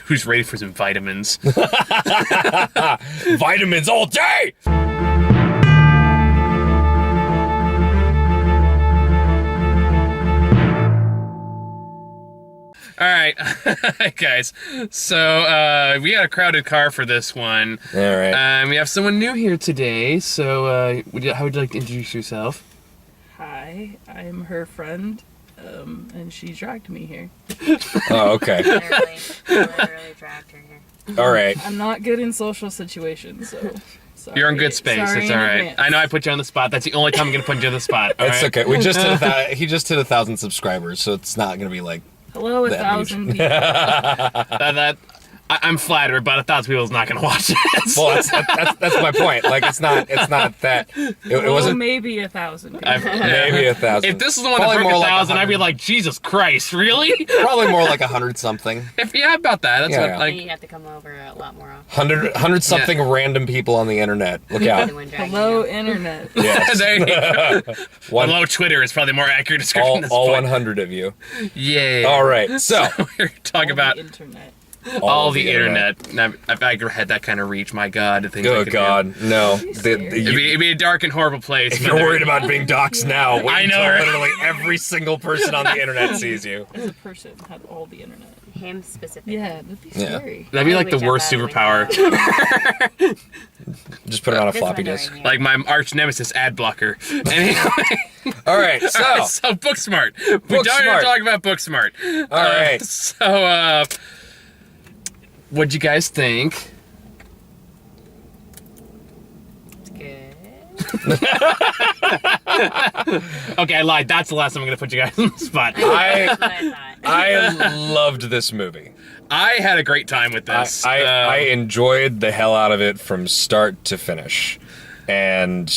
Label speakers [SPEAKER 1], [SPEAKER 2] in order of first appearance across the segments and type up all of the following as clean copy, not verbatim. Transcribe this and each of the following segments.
[SPEAKER 1] who's ready for some vitamins.
[SPEAKER 2] Vitamins all day!
[SPEAKER 1] All right, guys. So we got a crowded car for this one.
[SPEAKER 2] All right.
[SPEAKER 1] We have someone new here today. So how would you like to introduce yourself?
[SPEAKER 3] Hi, I'm her friend, and she dragged me here.
[SPEAKER 2] Oh, okay.
[SPEAKER 4] Literally dragged her here.
[SPEAKER 2] All right.
[SPEAKER 3] I'm not good in social situations, so sorry.
[SPEAKER 1] You're in good space.
[SPEAKER 3] Sorry
[SPEAKER 1] It's
[SPEAKER 3] in
[SPEAKER 1] all right.
[SPEAKER 3] advance.
[SPEAKER 1] I know I put you on the spot. That's the only time I'm gonna put you on the spot. All
[SPEAKER 2] It's
[SPEAKER 1] right?
[SPEAKER 2] okay. We just he just hit 1,000 subscribers, so it's not gonna be like
[SPEAKER 3] Hello,
[SPEAKER 2] that
[SPEAKER 3] 1,000
[SPEAKER 2] huge.
[SPEAKER 3] people.
[SPEAKER 1] I'm flattered, but 1,000 people's not gonna watch it.
[SPEAKER 2] Well, that's my point. Like it's not that it wasn't
[SPEAKER 3] maybe 1,000 people.
[SPEAKER 2] maybe 1,000.
[SPEAKER 1] If this is the one
[SPEAKER 2] Probably
[SPEAKER 1] that broke
[SPEAKER 2] more like
[SPEAKER 1] 1,000, I'd be
[SPEAKER 2] 100.
[SPEAKER 1] like, Jesus Christ, really?
[SPEAKER 2] Probably more like 100 something.
[SPEAKER 1] Yeah, about that. That's
[SPEAKER 2] Yeah,
[SPEAKER 1] what
[SPEAKER 2] yeah.
[SPEAKER 1] like.
[SPEAKER 4] You have to come over a lot more often.
[SPEAKER 2] 100 something random people on the internet. Look out.
[SPEAKER 4] The one dragging
[SPEAKER 3] Hello,
[SPEAKER 4] you.
[SPEAKER 3] internet.
[SPEAKER 2] Yes.
[SPEAKER 1] There you go.
[SPEAKER 2] One,
[SPEAKER 1] Hello, Twitter is probably a more accurate description. at this
[SPEAKER 2] all
[SPEAKER 1] point.
[SPEAKER 2] 100 of you.
[SPEAKER 1] Yeah.
[SPEAKER 2] All right. So
[SPEAKER 1] We're talking
[SPEAKER 3] All
[SPEAKER 1] about
[SPEAKER 3] the internet.
[SPEAKER 1] all the internet. Now, if I ever had that kind of reach, my God, the things I
[SPEAKER 2] Oh
[SPEAKER 1] could
[SPEAKER 2] God, no.
[SPEAKER 1] do. It'd be a dark and horrible place.
[SPEAKER 2] If
[SPEAKER 1] but
[SPEAKER 2] you're
[SPEAKER 1] there-
[SPEAKER 2] worried about being doxxed now, wait
[SPEAKER 1] I know,
[SPEAKER 2] until
[SPEAKER 1] right?
[SPEAKER 2] literally every single person on the internet sees you.
[SPEAKER 3] As a person, had all the internet.
[SPEAKER 4] Him specifically.
[SPEAKER 3] Yeah, that'd be
[SPEAKER 2] Yeah.
[SPEAKER 3] scary.
[SPEAKER 1] That'd be like the
[SPEAKER 4] Jump
[SPEAKER 1] worst
[SPEAKER 4] out of the
[SPEAKER 1] superpower.
[SPEAKER 4] window.
[SPEAKER 2] Just put it on a
[SPEAKER 4] This
[SPEAKER 2] floppy
[SPEAKER 4] window
[SPEAKER 2] disk.
[SPEAKER 4] right here.
[SPEAKER 1] Like my arch nemesis, ad blocker. Anyway,
[SPEAKER 2] All right, so
[SPEAKER 1] so Booksmart. We don't
[SPEAKER 2] Booksmart.
[SPEAKER 1] talk about Booksmart.
[SPEAKER 2] all right.
[SPEAKER 1] So, what'd you guys think?
[SPEAKER 4] It's good.
[SPEAKER 1] Okay, I lied. That's the last time I'm gonna put you guys on the spot.
[SPEAKER 4] That's what I thought.
[SPEAKER 2] I loved this movie.
[SPEAKER 1] I had a great time with this.
[SPEAKER 2] I enjoyed the hell out of it from start to finish, and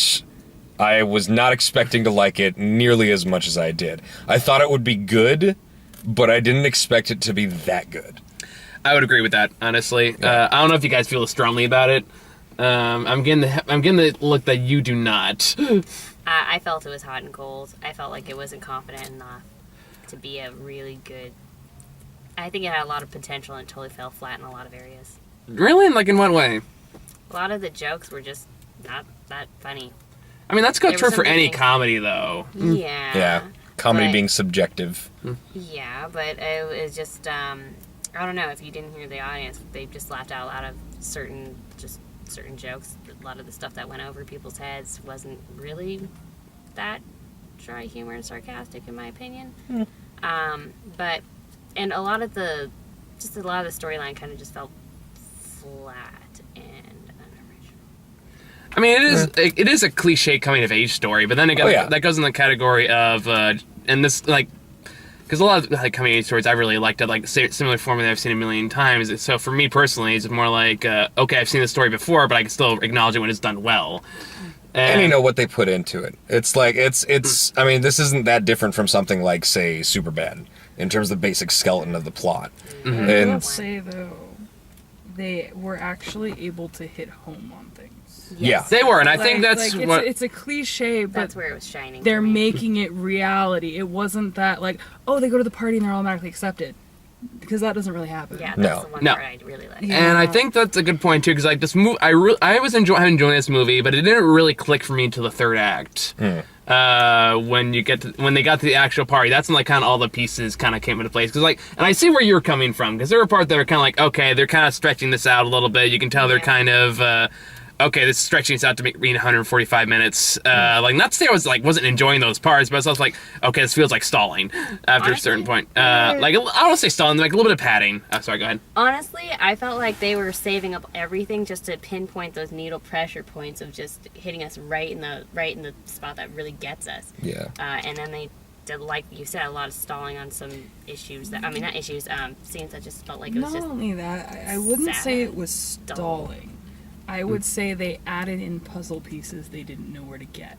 [SPEAKER 2] I was not expecting to like it nearly as much as I did. I thought it would be good, but I didn't expect it to be that good.
[SPEAKER 1] I would agree with that, honestly. I don't know if you guys feel as strongly about it. I'm getting the look that you do not.
[SPEAKER 4] I felt it was hot and cold. I felt like it wasn't confident enough to be a really good. I think it had a lot of potential and totally fell flat in a lot of areas.
[SPEAKER 1] Really? Like in what way?
[SPEAKER 4] A lot of the jokes were just not that funny.
[SPEAKER 1] I mean, that's
[SPEAKER 4] There
[SPEAKER 1] true
[SPEAKER 4] was
[SPEAKER 1] for any
[SPEAKER 4] something-
[SPEAKER 1] comedy, though.
[SPEAKER 4] Yeah.
[SPEAKER 2] Yeah, comedy
[SPEAKER 4] But-
[SPEAKER 2] being subjective.
[SPEAKER 4] Yeah, but it was just I don't know if you didn't hear the audience, they just laughed out loud of certain jokes. A lot of the stuff that went over people's heads wasn't really that dry humor and sarcastic, in my opinion. But and a lot of the storyline kind of just felt flat and unoriginal.
[SPEAKER 1] I mean, it is a cliche coming of age story, but then again,
[SPEAKER 2] Oh, yeah.
[SPEAKER 1] that goes in the category of and this like. Because a lot of like coming of age stories I really liked it, like similar formula I've seen a million times. So for me personally, it's more like, okay, I've seen this story before, but I can still acknowledge it when it's done well.
[SPEAKER 2] And you know what they put into it. It's like it's. I mean, this isn't that different from something like, say, Superbad in terms of the basic skeleton of the plot.
[SPEAKER 3] I will
[SPEAKER 2] And
[SPEAKER 3] say though, they were actually able to hit home on things.
[SPEAKER 2] yeah,
[SPEAKER 1] They were, and I think that's
[SPEAKER 3] like,
[SPEAKER 1] what.
[SPEAKER 3] it's a cliche, but
[SPEAKER 4] That's where it was shining.
[SPEAKER 3] they're
[SPEAKER 4] for me.
[SPEAKER 3] making it reality. It wasn't that like, oh, they go to the party and they're automatically accepted, because that doesn't really happen.
[SPEAKER 4] Yeah, that's
[SPEAKER 2] No.
[SPEAKER 4] the one
[SPEAKER 1] No.
[SPEAKER 4] part I really liked.
[SPEAKER 3] Yeah.
[SPEAKER 1] And I think that's a good point too, because like this movie, I was enjoying this movie, but it didn't really click for me until the third act. When they got to the actual party, that's when like kind of all the pieces kind of came into place. Because like, and I see where you're coming from, because there were parts that were kind of like, okay, they're kind of stretching this out a little bit. You can tell they're
[SPEAKER 4] Yeah.
[SPEAKER 1] kind of. Okay, this is stretching this out to make 145 minutes. Like, not to say I wasn't enjoying those parts, but I was like, okay, this feels like stalling after a certain point. Like, I don't want to say stalling, like a little bit of padding. Oh, sorry, go ahead.
[SPEAKER 4] Honestly, I felt like they were saving up everything just to pinpoint those needle pressure points of just hitting us right in the spot that really gets us.
[SPEAKER 2] yeah.
[SPEAKER 4] And then they did, like you said, a lot of stalling on some issues that scenes that just felt like it was
[SPEAKER 3] Not
[SPEAKER 4] just
[SPEAKER 3] only that, I wouldn't say it was
[SPEAKER 4] dull.
[SPEAKER 3] stalling. I would say they added in puzzle pieces they didn't know where to get.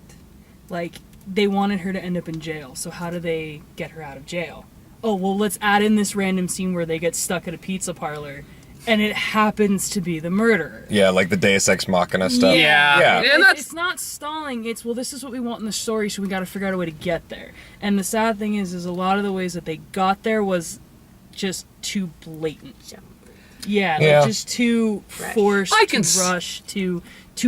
[SPEAKER 3] Like, they wanted her to end up in jail, so how do they get her out of jail? Oh, well, let's add in this random scene where they get stuck at a pizza parlor, and it happens to be the murderer.
[SPEAKER 2] Yeah, like the Deus Ex Machina stuff.
[SPEAKER 1] Yeah.
[SPEAKER 2] Yeah.
[SPEAKER 1] And that's
[SPEAKER 3] It's not stalling, it's, well, this is what we want in the story, so we gotta figure out a way to get there. And the sad thing is a lot of the ways that they got there was just too blatant. Yeah,
[SPEAKER 2] Yeah.
[SPEAKER 3] like just too forced,
[SPEAKER 1] I can
[SPEAKER 3] too rushed, too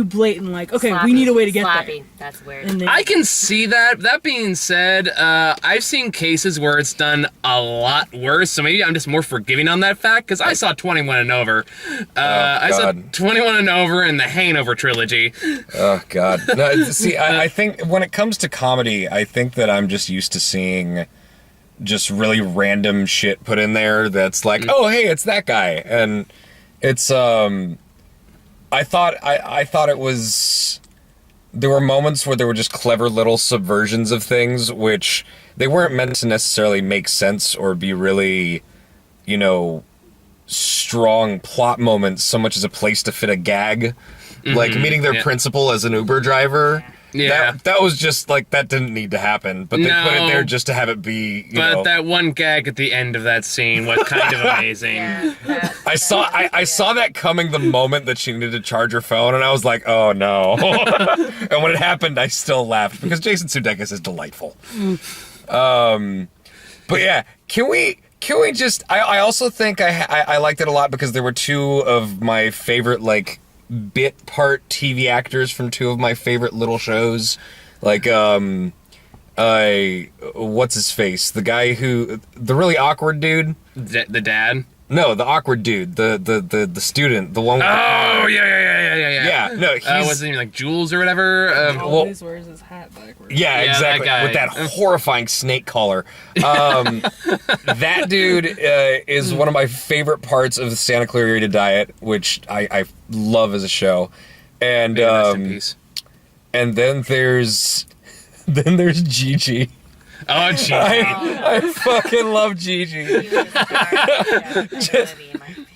[SPEAKER 3] blatant. Like, okay,
[SPEAKER 4] Sloppy.
[SPEAKER 3] we need a way to get
[SPEAKER 4] Sloppy.
[SPEAKER 3] there.
[SPEAKER 4] That's weird.
[SPEAKER 3] And they,
[SPEAKER 1] I can see that. That being said, I've seen cases where it's done a lot worse, so maybe I'm just more forgiving on that fact, because I saw 21 and Over. I saw
[SPEAKER 2] God.
[SPEAKER 1] 21 and Over and the Hangover trilogy.
[SPEAKER 2] Oh God! No, see, I think when it comes to comedy, I think that I'm just used to seeing just really random shit put in there. That's like, oh hey, it's that guy, and it's I thought it was. There were moments where there were just clever little subversions of things, which they weren't meant to necessarily make sense or be really, strong plot moments so much as a place to fit a gag. Like meeting their principal as an Uber driver.
[SPEAKER 1] Yeah.
[SPEAKER 2] That was just like, that didn't need to happen, but they put it there just to have it be,
[SPEAKER 1] But that one gag at the end of that scene was kind of amazing.
[SPEAKER 4] Yeah,
[SPEAKER 2] I saw that coming the moment that she needed to charge her phone, and I was like, oh no. And when it happened, I still laughed because Jason Sudeikis is delightful. But yeah, can we just? I also think I liked it a lot because there were two of my favorite like bit part TV actors from two of my favorite little shows, like what's his face? The guy the really awkward dude.
[SPEAKER 1] The dad.
[SPEAKER 2] No, the awkward dude, the student, the one.
[SPEAKER 1] Oh yeah.
[SPEAKER 2] Yeah, no, he's.
[SPEAKER 1] What's his name, like Jules or whatever?
[SPEAKER 3] always wears his hat backwards.
[SPEAKER 2] Yeah,
[SPEAKER 1] Yeah,
[SPEAKER 2] exactly.
[SPEAKER 1] that guy.
[SPEAKER 2] With that horrifying snake collar. That dude is one of my favorite parts of the Santa Clarita Diet, which I love as a show. And
[SPEAKER 1] Rest in peace.
[SPEAKER 2] and then there's Gigi.
[SPEAKER 1] Oh, gee.
[SPEAKER 2] I fucking love Gigi.
[SPEAKER 4] She was a star in the movie, in my opinion.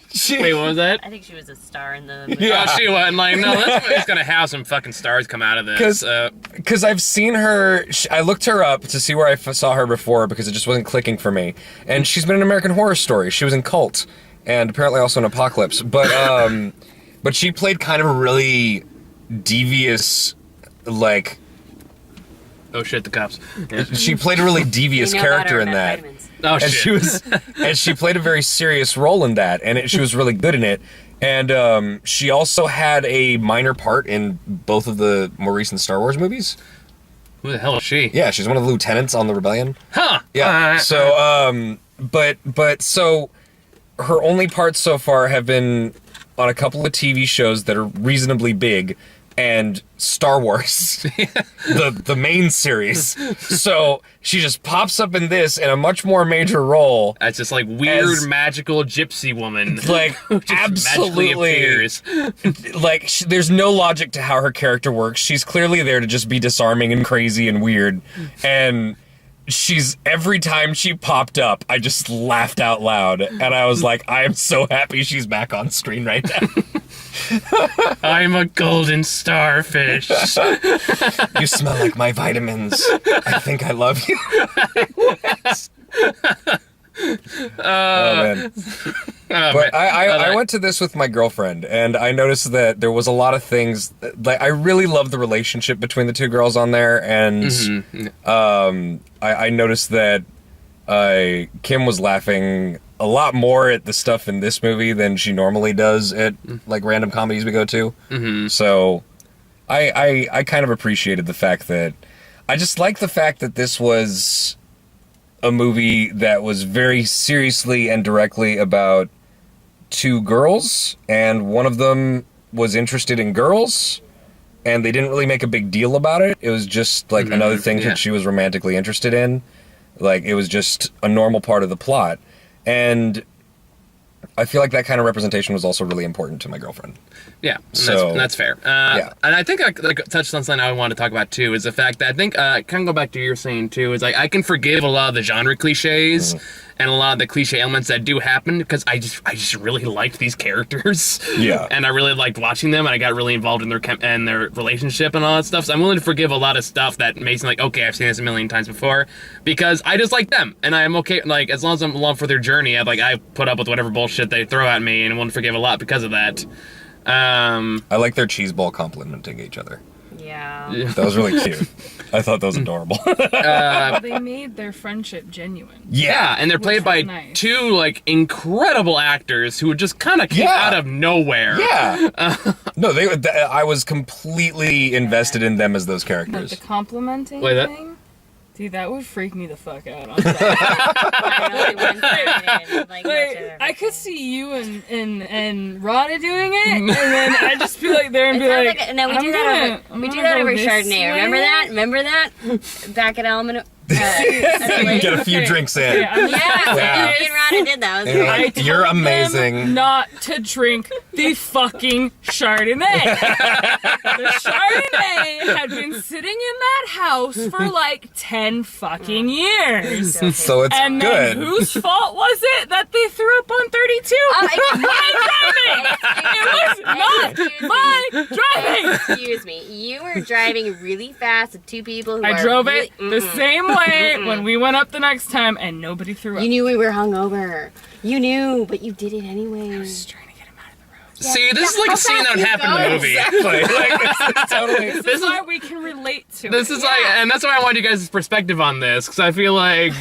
[SPEAKER 1] Wait, what was that?
[SPEAKER 4] I think she was a star in the movie.
[SPEAKER 2] Yeah.
[SPEAKER 1] Oh, she wasn't like, no, that's gonna have some fucking stars come out of this.
[SPEAKER 2] Because I've seen her, I looked her up to see where I saw her before because it just wasn't clicking for me. And she's been in American Horror Story. She was in Cult, and apparently also in Apocalypse. But but she played kind of a really devious, like,
[SPEAKER 1] Oh shit, the cops. Yeah.
[SPEAKER 2] she played a really devious
[SPEAKER 4] You know about
[SPEAKER 2] character
[SPEAKER 4] her
[SPEAKER 2] in that.
[SPEAKER 4] vitamins.
[SPEAKER 1] Oh
[SPEAKER 2] And
[SPEAKER 1] shit.
[SPEAKER 2] she played a very serious role in that, and she was really good in it. And she also had a minor part in both of the more recent Star Wars movies.
[SPEAKER 1] Who the hell is she?
[SPEAKER 2] Yeah, she's one of the lieutenants on the Rebellion.
[SPEAKER 1] Huh.
[SPEAKER 2] Yeah. So, but so her only parts so far have been on a couple of TV shows that are reasonably big and Star Wars, the main series. So she just pops up in this in a much more major role.
[SPEAKER 1] That's just like weird
[SPEAKER 2] As-
[SPEAKER 1] magical gypsy woman.
[SPEAKER 2] Like,
[SPEAKER 1] Just magically
[SPEAKER 2] absolutely.
[SPEAKER 1] appears.
[SPEAKER 2] Like, there's no logic to how her character works. She's clearly there to just be disarming and crazy and weird. And every time she popped up, I just laughed out loud. And I was like, I am so happy she's back on screen right now.
[SPEAKER 1] I'm a golden starfish.
[SPEAKER 2] You smell like my vitamins. I think I love you. Oh, man. But I went to this with my girlfriend, and I noticed that there was a lot of things. Like, I really love the relationship between the two girls on there, and I noticed that Kim was laughing a lot more at the stuff in this movie than she normally does at like random comedies we go to. So I kind of appreciated the fact that I just like the fact that this was a movie that was very seriously and directly about two girls, and one of them was interested in girls, and they didn't really make a big deal about it. It was just like another thing that she was romantically interested in. Like, it was just a normal part of the plot. And I feel like that kind of representation was also really important to my girlfriend.
[SPEAKER 1] Yeah, and
[SPEAKER 2] So-
[SPEAKER 1] that's fair.
[SPEAKER 2] Yeah.
[SPEAKER 1] And I think I touched on something I want to talk about too, is the fact that I think kind of go back to your saying too, is like I can forgive a lot of the genre cliches and a lot of the cliche elements that do happen because I just really liked these characters.
[SPEAKER 2] Yeah.
[SPEAKER 1] And I really liked watching them, and I got really involved in their relationship and all that stuff. So I'm willing to forgive a lot of stuff that makes me like, okay, I've seen this a million times before, because I just like them, and I'm okay. Like, as long as I'm along for their journey, I put up with whatever bullshit they throw at me, and I'm willing to forgive a lot because of that.
[SPEAKER 2] I like their cheese ball complimenting each other.
[SPEAKER 4] Yeah.
[SPEAKER 1] Yeah.
[SPEAKER 2] That was really cute. I thought that was adorable.
[SPEAKER 3] They made their friendship genuine.
[SPEAKER 1] Yeah, and they're played by
[SPEAKER 3] was nice.
[SPEAKER 1] two like incredible actors who just kind of came
[SPEAKER 2] Yeah.
[SPEAKER 1] out of nowhere.
[SPEAKER 2] Yeah. No, I was completely invested in them as those
[SPEAKER 3] Like
[SPEAKER 2] characters.
[SPEAKER 3] the complimenting
[SPEAKER 1] Wait, that-
[SPEAKER 3] thing? Dude, that would freak me the fuck out. I'm sorry.
[SPEAKER 4] Finally, one sided, like,
[SPEAKER 3] Like, I could see you and Rada doing it, and then I'd just be like there and
[SPEAKER 4] It
[SPEAKER 3] be
[SPEAKER 4] sounds
[SPEAKER 3] like,
[SPEAKER 4] like no, we do that over. We do that over Chardonnay. Remember that? Back at Element.
[SPEAKER 2] Get a few
[SPEAKER 3] Okay.
[SPEAKER 2] drinks in.
[SPEAKER 3] Yeah, I'm
[SPEAKER 2] Yeah.
[SPEAKER 4] Me and Rada did that. It was
[SPEAKER 2] You're
[SPEAKER 4] great.
[SPEAKER 2] like, you're amazing.
[SPEAKER 3] not to drink the fucking Chardonnay. The Chardonnay had been sitting in that house for like 10 fucking years.
[SPEAKER 2] So it's
[SPEAKER 3] And
[SPEAKER 2] good.
[SPEAKER 3] then whose fault was it that they threw up on 32? My driving! It was not my driving!
[SPEAKER 4] Excuse me. You were driving really fast with two people who
[SPEAKER 3] I
[SPEAKER 4] are
[SPEAKER 3] drove
[SPEAKER 4] really,
[SPEAKER 3] it the same way when we went up the next time, and nobody threw up.
[SPEAKER 4] You knew we were hungover. You knew, but you did it anyway.
[SPEAKER 3] I was trying to get him out of the road.
[SPEAKER 1] See, this is like a scene that would happen in the movie.
[SPEAKER 2] Exactly. Like, it's totally.
[SPEAKER 3] This is why we can relate to
[SPEAKER 1] This
[SPEAKER 3] it.
[SPEAKER 1] is like, and that's why I wanted you guys' perspective on this, because I feel like,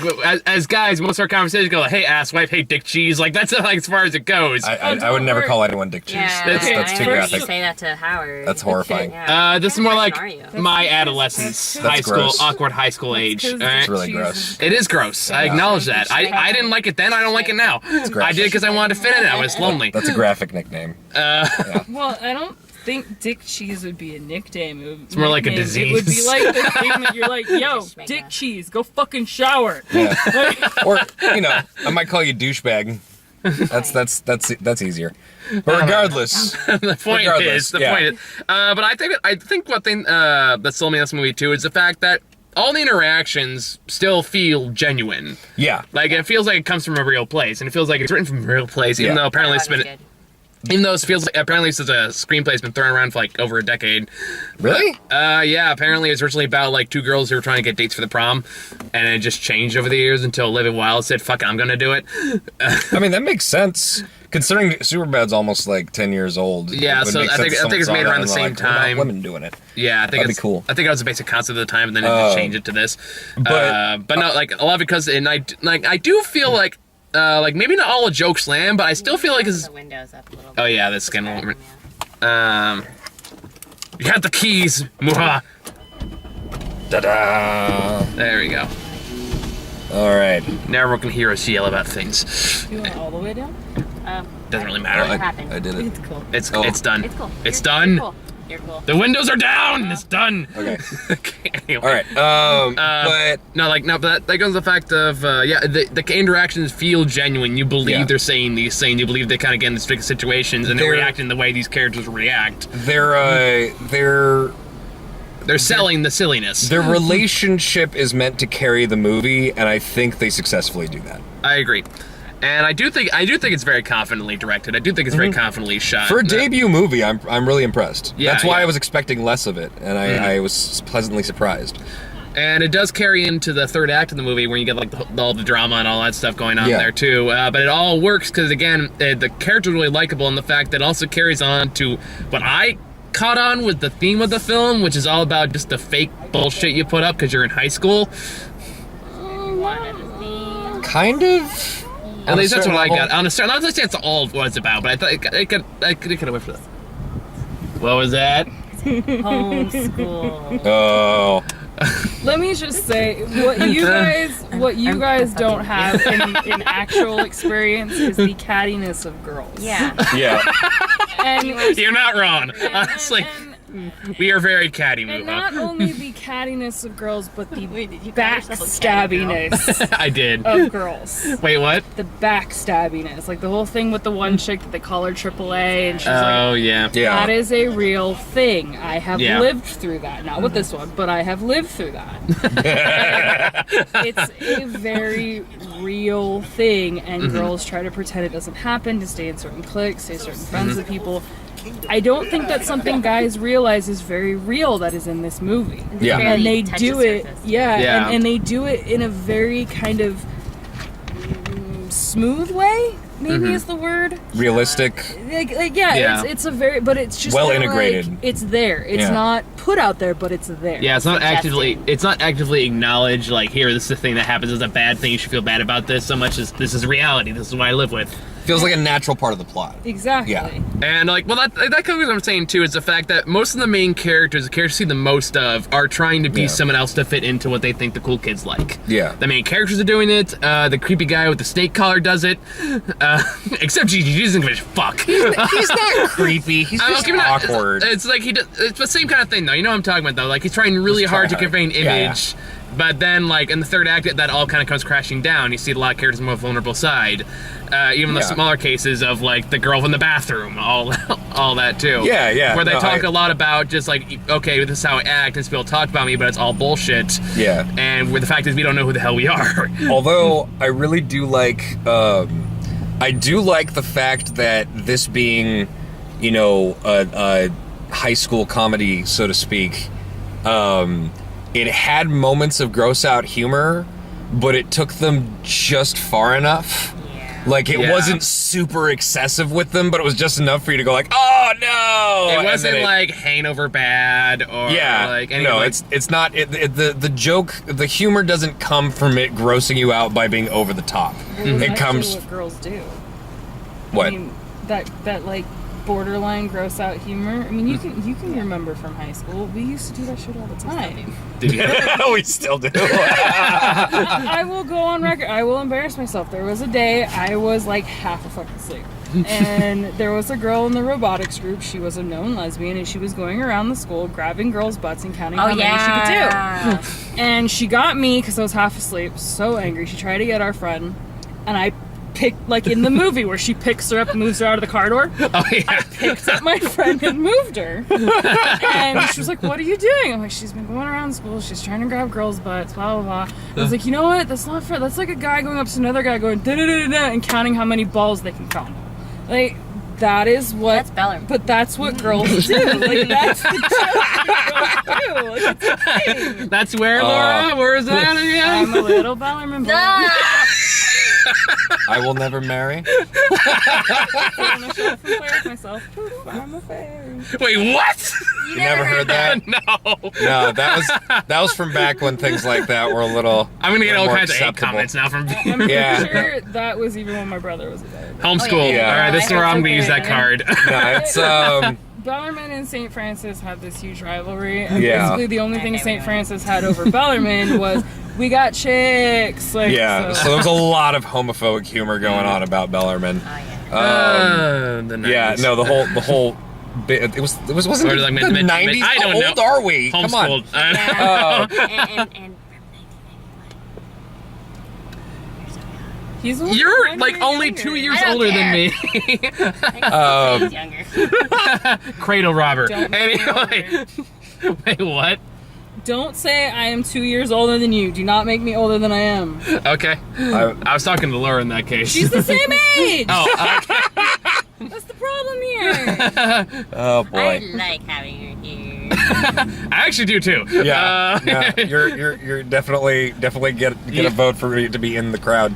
[SPEAKER 1] as guys, most of our conversations go, hey, asswipe, hey, dick cheese, like, that's like as far as it goes.
[SPEAKER 2] I would never call anyone dick cheese.
[SPEAKER 4] Yeah,
[SPEAKER 2] That's
[SPEAKER 4] I
[SPEAKER 2] too
[SPEAKER 4] heard
[SPEAKER 2] graphic.
[SPEAKER 4] you say that to Howard.
[SPEAKER 2] That's horrifying.
[SPEAKER 4] Yeah.
[SPEAKER 1] This is
[SPEAKER 4] What
[SPEAKER 1] more
[SPEAKER 4] kind of
[SPEAKER 1] like
[SPEAKER 4] person are you?
[SPEAKER 1] my adolescence,
[SPEAKER 2] That's
[SPEAKER 1] high school,
[SPEAKER 2] gross.
[SPEAKER 1] awkward high school age.
[SPEAKER 3] It's 'cause
[SPEAKER 1] alright?
[SPEAKER 2] It's really
[SPEAKER 3] cheese
[SPEAKER 2] gross.
[SPEAKER 3] is-
[SPEAKER 1] It is gross. I acknowledge that. I didn't like it then. I don't like it now. I
[SPEAKER 2] graphic.
[SPEAKER 1] did because I wanted to fit in. I was lonely.
[SPEAKER 2] That's a graphic nickname.
[SPEAKER 3] Well, I don't think dick cheese would be a nickname. It's
[SPEAKER 1] more like a
[SPEAKER 3] It would be
[SPEAKER 1] disease.
[SPEAKER 3] like the thing that you're like, yo,
[SPEAKER 4] Schmegma.
[SPEAKER 3] dick cheese, go fucking shower.
[SPEAKER 2] Yeah. Or I might call you douchebag. That's easier. But regardless,
[SPEAKER 1] The point
[SPEAKER 2] Regardless,
[SPEAKER 1] is, the
[SPEAKER 2] yeah.
[SPEAKER 1] point is. But I think what thing that sold me this movie too is the fact that all the interactions still feel genuine.
[SPEAKER 2] yeah.
[SPEAKER 1] Like it feels like it comes from a real place, and it feels like it's written from a real place, even
[SPEAKER 2] Yeah.
[SPEAKER 1] though apparently it's
[SPEAKER 4] That was
[SPEAKER 1] been.
[SPEAKER 4] good.
[SPEAKER 1] Even though it feels like, apparently this is a screenplay's been thrown around for like over a decade.
[SPEAKER 2] Really?
[SPEAKER 1] Yeah, apparently it's originally about like two girls who were trying to get dates for the prom, and it just changed over the years until Olivia Wilde said, fuck it, I'm gonna do it.
[SPEAKER 2] I mean, that makes sense. Considering Superbad's almost like 10 years old.
[SPEAKER 1] Yeah,
[SPEAKER 2] it would
[SPEAKER 1] so
[SPEAKER 2] make
[SPEAKER 1] I
[SPEAKER 2] sense
[SPEAKER 1] think
[SPEAKER 2] someone
[SPEAKER 1] it's
[SPEAKER 2] saw
[SPEAKER 1] made
[SPEAKER 2] that
[SPEAKER 1] around
[SPEAKER 2] and
[SPEAKER 1] the
[SPEAKER 2] they're
[SPEAKER 1] same
[SPEAKER 2] like, what about
[SPEAKER 1] time.
[SPEAKER 2] women doing it.
[SPEAKER 1] Yeah, I think
[SPEAKER 2] That'd
[SPEAKER 1] it's
[SPEAKER 2] be cool.
[SPEAKER 1] I think that was the basic concept at the time, and then it
[SPEAKER 2] Oh.
[SPEAKER 1] just changed it to this.
[SPEAKER 2] But-
[SPEAKER 1] But no, like a lot because and I do feel like maybe not all a joke slam, but I still feel like it's
[SPEAKER 4] The windows up a little.
[SPEAKER 1] oh yeah, this skin won't. You got the keys. Mwah.
[SPEAKER 2] Ta-da!
[SPEAKER 1] There we go.
[SPEAKER 2] All right.
[SPEAKER 1] Now everyone can hear us yell about things.
[SPEAKER 3] You went all the way down?
[SPEAKER 1] Doesn't really matter.
[SPEAKER 4] What happened?
[SPEAKER 2] I did it.
[SPEAKER 3] It's cool.
[SPEAKER 1] It's
[SPEAKER 2] Oh.
[SPEAKER 1] it's done.
[SPEAKER 4] It's cool.
[SPEAKER 1] It's
[SPEAKER 4] You're
[SPEAKER 1] done.
[SPEAKER 4] Cool. You're cool.
[SPEAKER 1] The windows are down. It's done.
[SPEAKER 2] Okay.
[SPEAKER 1] Okay, anyway.
[SPEAKER 2] All right. But
[SPEAKER 1] But that goes to the fact of the interactions feel genuine. You believe
[SPEAKER 2] Yeah.
[SPEAKER 1] they're saying these things. You believe they kind of get in the strict situations and they're
[SPEAKER 2] They're-
[SPEAKER 1] reacting the way these characters react.
[SPEAKER 2] they're
[SPEAKER 1] They're selling the silliness.
[SPEAKER 2] their relationship is meant to carry the movie, and I think they successfully do that.
[SPEAKER 1] I agree. And I do think it's very confidently directed. I do think it's very confidently shot.
[SPEAKER 2] For a debut movie, I'm really impressed.
[SPEAKER 1] Yeah,
[SPEAKER 2] That's why
[SPEAKER 1] yeah.
[SPEAKER 2] I was expecting less of it, and I was pleasantly surprised.
[SPEAKER 1] And it does carry into the third act of the movie where you get like all the drama and all that stuff going on
[SPEAKER 2] Yeah.
[SPEAKER 1] there too. But it all works because again, the character's really likable, and the fact that it also carries on to what I caught on with the theme of the film, which is all about just the fake bullshit you put up because you're in high school.
[SPEAKER 2] Kind of.
[SPEAKER 1] At least that's what I got.
[SPEAKER 2] On
[SPEAKER 1] On a certain, not to say that's all it was about, but I thought it could have went for that. What was that?
[SPEAKER 4] Homeschool.
[SPEAKER 2] Oh.
[SPEAKER 3] Let me just say, what you guys don't have in actual experience is the cattiness of girls.
[SPEAKER 4] Yeah.
[SPEAKER 2] Yeah.
[SPEAKER 3] And
[SPEAKER 1] You're not wrong. Honestly, we are very catty,
[SPEAKER 3] And
[SPEAKER 1] Muha.
[SPEAKER 3] not only the cattiness of girls, but the
[SPEAKER 4] Did you call yourself a catty girl?
[SPEAKER 3] backstabbiness
[SPEAKER 1] I did.
[SPEAKER 3] of girls.
[SPEAKER 1] Wait, what?
[SPEAKER 3] The backstabbiness. Like the whole thing with the one chick that they call her AAA, and she's
[SPEAKER 1] Oh
[SPEAKER 3] like,
[SPEAKER 1] yeah.
[SPEAKER 2] Yeah.
[SPEAKER 3] that is a real thing. I have
[SPEAKER 1] Yeah.
[SPEAKER 3] lived through that. Not with this one, but I have lived through that. It's a very real thing, and girls try to pretend it doesn't happen to stay in certain cliques, stay certain friends with people. I don't think that's something guys realize is very real that is in this movie.
[SPEAKER 2] Yeah.
[SPEAKER 4] Barely
[SPEAKER 3] And they
[SPEAKER 4] touch
[SPEAKER 3] do
[SPEAKER 4] the
[SPEAKER 3] it,
[SPEAKER 4] surface.
[SPEAKER 3] and they do it in a very kind of smooth way. maybe is the word.
[SPEAKER 2] Realistic.
[SPEAKER 1] Yeah.
[SPEAKER 3] It's a very, but it's just
[SPEAKER 2] Well
[SPEAKER 3] kinda
[SPEAKER 2] integrated.
[SPEAKER 3] Like, it's there. It's
[SPEAKER 2] Yeah.
[SPEAKER 3] not put out there, but it's there.
[SPEAKER 1] Yeah, it's not
[SPEAKER 4] Suggesting.
[SPEAKER 1] actively acknowledged, like, here, this is the thing that happens, it's a bad thing, you should feel bad about this, so much as this is reality, this is what I live with.
[SPEAKER 2] Feels like a natural part of the plot.
[SPEAKER 3] Exactly.
[SPEAKER 2] Yeah.
[SPEAKER 1] And, like, well, that kind of what I'm saying, too, is the fact that most of the main characters, the characters you see the most of, are trying to be
[SPEAKER 2] Yeah.
[SPEAKER 1] someone else to fit into what they think the cool kids like.
[SPEAKER 2] Yeah.
[SPEAKER 1] The main characters are doing it, the creepy guy with the snake collar does it, except Gigi doesn't give a fuck.
[SPEAKER 2] He's not creepy. He's just
[SPEAKER 1] Okay, but not-
[SPEAKER 2] awkward.
[SPEAKER 1] It's like it's the same kind of thing, though. You know what I'm talking about, though. Like, he's trying really
[SPEAKER 2] Just
[SPEAKER 1] hard to
[SPEAKER 2] try hard.
[SPEAKER 1] convey an
[SPEAKER 2] Yeah,
[SPEAKER 1] image, but then, like, in the third act, that all kind of comes crashing down. You see a lot of characters' more vulnerable side. Even the
[SPEAKER 2] Yeah.
[SPEAKER 1] smaller cases of, like, the girl in the bathroom, all that, too.
[SPEAKER 2] Yeah, yeah.
[SPEAKER 1] Where they
[SPEAKER 2] No,
[SPEAKER 1] talk a lot about just, like, okay, this is how I act, and people talk about me, but it's all bullshit.
[SPEAKER 2] Yeah.
[SPEAKER 1] And where the fact is, we don't know who the hell we are.
[SPEAKER 2] Although I really do like, I do like the fact that this being, you know, a high school comedy, so to speak, it had moments of gross out humor, but it took them just far enough.
[SPEAKER 4] Yeah.
[SPEAKER 2] Like, it
[SPEAKER 1] Yeah.
[SPEAKER 2] wasn't super excessive with them, but it was just enough for you to go like, oh no!
[SPEAKER 1] It
[SPEAKER 2] And
[SPEAKER 1] wasn't
[SPEAKER 2] then
[SPEAKER 1] like Hanover bad or like any
[SPEAKER 2] no,
[SPEAKER 1] like,
[SPEAKER 2] it's not. The joke, the humor doesn't come from it grossing you out by being over the top.
[SPEAKER 3] Well,
[SPEAKER 2] It
[SPEAKER 3] that's
[SPEAKER 2] comes
[SPEAKER 3] what girls do.
[SPEAKER 2] what?
[SPEAKER 3] I mean, that like borderline gross out humor. I mean, you can remember from high school. We used to do that shit all the time.
[SPEAKER 1] did you
[SPEAKER 2] We still do.
[SPEAKER 3] I will go on record. I will embarrass myself. There was a day I was like half a fucking asleep. And there was a girl in the robotics group. She was a known lesbian, and she was going around the school grabbing girls' butts and counting how many she could do. And she got me because I was half asleep. So angry. She tried to get our friend, and I picked, like in the movie where she picks her up and moves her out of the car door.
[SPEAKER 1] Oh yeah.
[SPEAKER 3] Picked up my friend and moved her. And she was like, "What are you doing?" I'm like, "She's been going around school. She's trying to grab girls' butts, blah, blah, blah." I was like, "You know what? That's not fair. That's like a guy going up to another guy going, da-da-da-da-da, and counting how many balls they can count." Like, that is what...
[SPEAKER 4] That's Bellarmine.
[SPEAKER 3] But that's what girls do. Like, that's the joke girls do. Like, it's a thing.
[SPEAKER 1] That's where Laura. Where is that
[SPEAKER 3] I'm
[SPEAKER 1] again?
[SPEAKER 3] a little Bellarmine boy.
[SPEAKER 2] I will never marry.
[SPEAKER 3] I'm a shot from play with myself. Poof, I'm a fairy.
[SPEAKER 1] Wait, what?
[SPEAKER 2] You never heard that?
[SPEAKER 1] No.
[SPEAKER 2] No, that was from back when things like that were a little.
[SPEAKER 1] I'm gonna get all
[SPEAKER 2] more
[SPEAKER 1] kinds of hate
[SPEAKER 2] acceptable.
[SPEAKER 1] comments now from
[SPEAKER 3] I'm pretty
[SPEAKER 2] Yeah.
[SPEAKER 3] sure that was even when my brother was a baby.
[SPEAKER 1] homeschool.
[SPEAKER 2] Yeah.
[SPEAKER 1] All right, this is where I'm gonna use that
[SPEAKER 3] Okay.
[SPEAKER 1] card.
[SPEAKER 2] No, it's
[SPEAKER 3] Bellarmine and St. Francis had this huge rivalry, and
[SPEAKER 2] Yeah.
[SPEAKER 3] basically the only thing St. Francis had over Bellarmine was, we got chicks. Like,
[SPEAKER 2] yeah. So there was a lot of homophobic humor going on about Bellarmine.
[SPEAKER 4] Oh, yeah.
[SPEAKER 1] The
[SPEAKER 2] Yeah,
[SPEAKER 1] 90s.
[SPEAKER 2] no, the whole bit. Wasn't
[SPEAKER 1] Or
[SPEAKER 2] it
[SPEAKER 1] like
[SPEAKER 2] the
[SPEAKER 1] mid-
[SPEAKER 2] 90s?
[SPEAKER 1] I don't
[SPEAKER 2] How
[SPEAKER 1] know.
[SPEAKER 2] old are we? Come on.
[SPEAKER 1] Homeschooled.
[SPEAKER 4] Yeah. And
[SPEAKER 3] he's only
[SPEAKER 1] You're
[SPEAKER 3] 1
[SPEAKER 1] like
[SPEAKER 3] year
[SPEAKER 1] only
[SPEAKER 3] younger.
[SPEAKER 1] 2 years
[SPEAKER 4] I don't
[SPEAKER 1] older than
[SPEAKER 4] care.
[SPEAKER 1] me.
[SPEAKER 4] I think he's younger.
[SPEAKER 1] Cradle robber.
[SPEAKER 3] Don't
[SPEAKER 1] Anyway. Wait, what?
[SPEAKER 3] Don't say I am 2 years older than you. Do not make me older than I am.
[SPEAKER 1] Okay. I was talking to Laura in that case.
[SPEAKER 3] She's the same age.
[SPEAKER 1] Oh, okay.
[SPEAKER 3] That's the problem here.
[SPEAKER 2] Oh
[SPEAKER 4] I
[SPEAKER 2] boy.
[SPEAKER 4] like having her here.
[SPEAKER 1] I actually do too.
[SPEAKER 2] Yeah, yeah, you're definitely get a vote for me to be in the crowd.